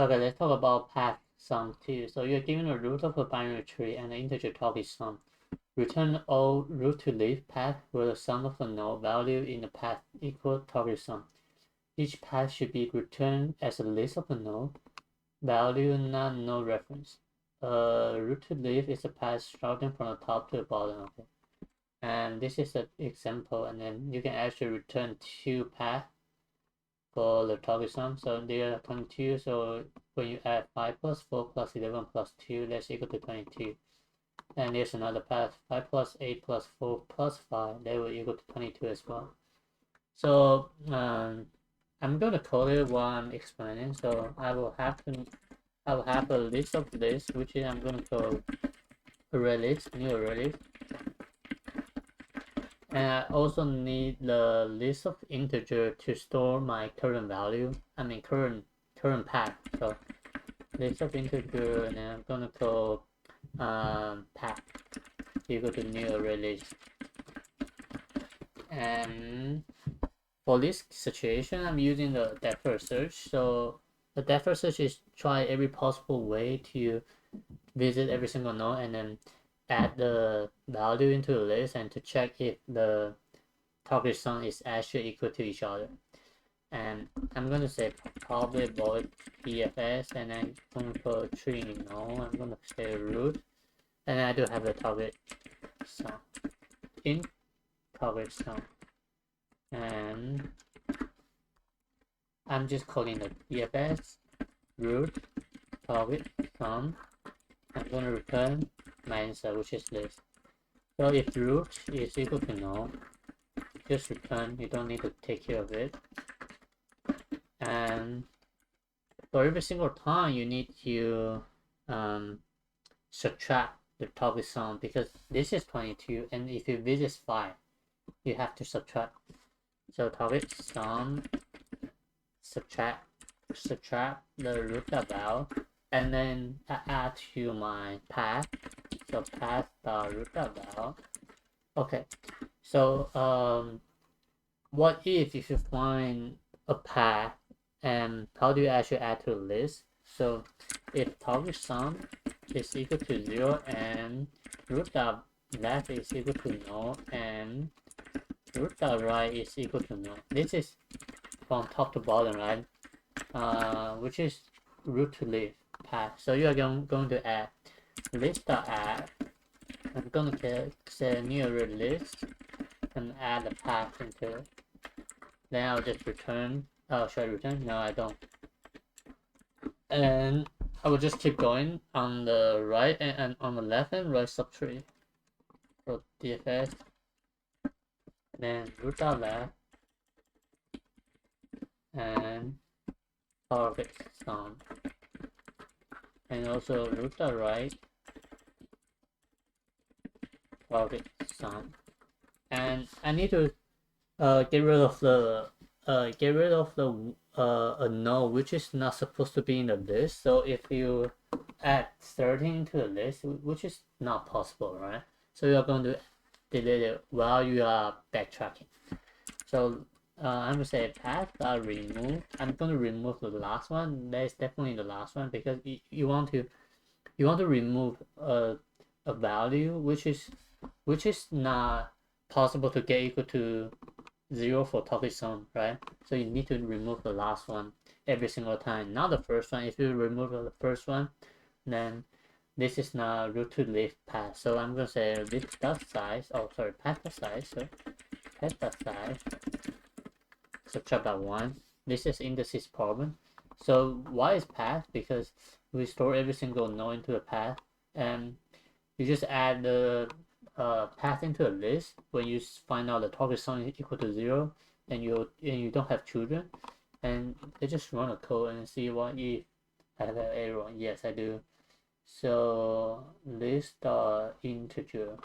Okay, let's talk about path sum too. So you're given a root of a binary tree and an integer topic sum. Return all root to leaf path where the sum of the node value in the path equal target sum. Each path should be returned as a list of the node value, not node reference. Root to leaf is a path starting from the top to the bottom. Okay, and this is an example, and then you can actually return two paths for the target sum. So there are 22. So when you add 5 plus 4 plus 11 plus 2, that's equal to 22. And there's another path, 5 plus 8 plus 4 plus 5, that will equal to 22 as well. So I'm going to call it while I'm explaining. So I will have a list of this, which is I'm going to call array list, new array list. And I also need the list of integer to store my current value. I mean current path. So list of integer, and then I'm going to call path equal to new array list. And for this situation, I'm using the depth first search. So the depth first search is try every possible way to visit every single node and then add the value into the list and to check if the target sum is actually equal to each other. And I'm going to say probably void DFS, and then going for tree node, I'm going to say root, and I do have the target sum in target sum, and I'm just calling the DFS root target sum. I'm going to return my answer, which is this. So if root is equal to null, just return, you don't need to take care of it. And for every single time you need to subtract the target sum, because this is 22 and if you visit 5 you have to subtract. So target sum subtract the root value and then add to my path. So path dot root value. Okay, so what if you find a path, and how do you actually add to the list? So if target sum is equal to 0 and root dot left is equal to null and root dot right is equal to null. This is from top to bottom, right? Which is root to leaf path. So you are going to add list dot add. I'm going to say new array list and add the path into it. Then I'll just return. Oh, should I return? No, I don't. And I will just keep going on the right and on the left and right subtree. So DFS, then root dot left, and target sum, and also root dot right, target sum. And I need to get rid of the a node which is not supposed to be in the list. So if you add 13 to the list, which is not possible, right? So you are going to delete it while you are backtracking. So I'm gonna say path remove. I'm going to remove the last one. That is definitely the last one, because you want to remove a value which is not possible to get equal to 0 for target sum, right? So you need to remove the last one every single time, not the first one. If you remove the first one, then this is not root to leaf path. So I'm gonna say list dot size. Oh, sorry, path dot size. So path dot size subtract by 1. This is indices problem. So why is path? Because we store every single node into a path, and you just add the path into a list when you find out the target sum is equal to 0 and you don't have children, and they just run a code and see what if I have an error. Yes, I do. So list integer,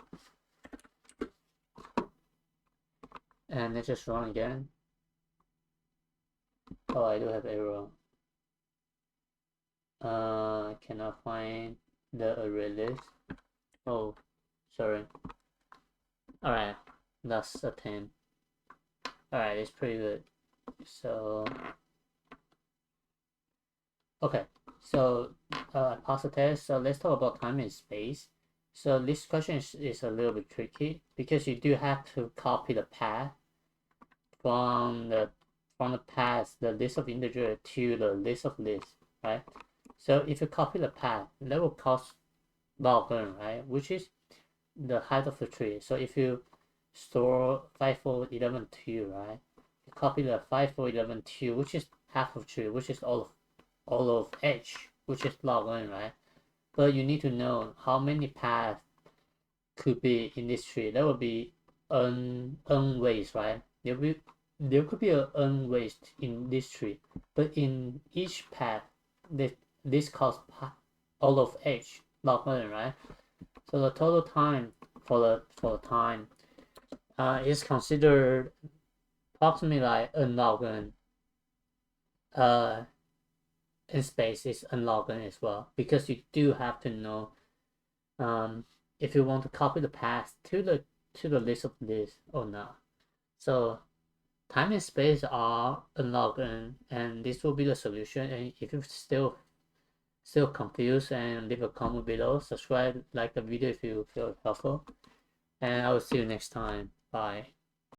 and let's just run again. Oh, I do have error. Cannot find the array list. Oh, sorry. Alright, that's a 10. Alright, it's pretty good. So okay, So pass the test. So let's talk about time and space. So this question is a little bit tricky because you do have to copy the path from the path, the list of integer to the list of lists, right? So if you copy the path, that will cost log n, right? Which is the height of the tree. So if you store 5, 4, 11, 2, right? You copy the 5, 4, 11, 2, which is half of tree, which is all of h, which is log n, right? But you need to know how many paths could be in this tree. That would be n ways, right? There could be a n ways in this tree, but in each path, this costs all of h log n, right? So the total time for the time is considered approximately like n log n. In space is n log n as well, because you do have to know if you want to copy the path to the list of lists or not. So time and space are n log n, and this will be the solution. And if you still confused, and leave a comment below, subscribe, like the video if you feel helpful, and I will see you next time. Bye.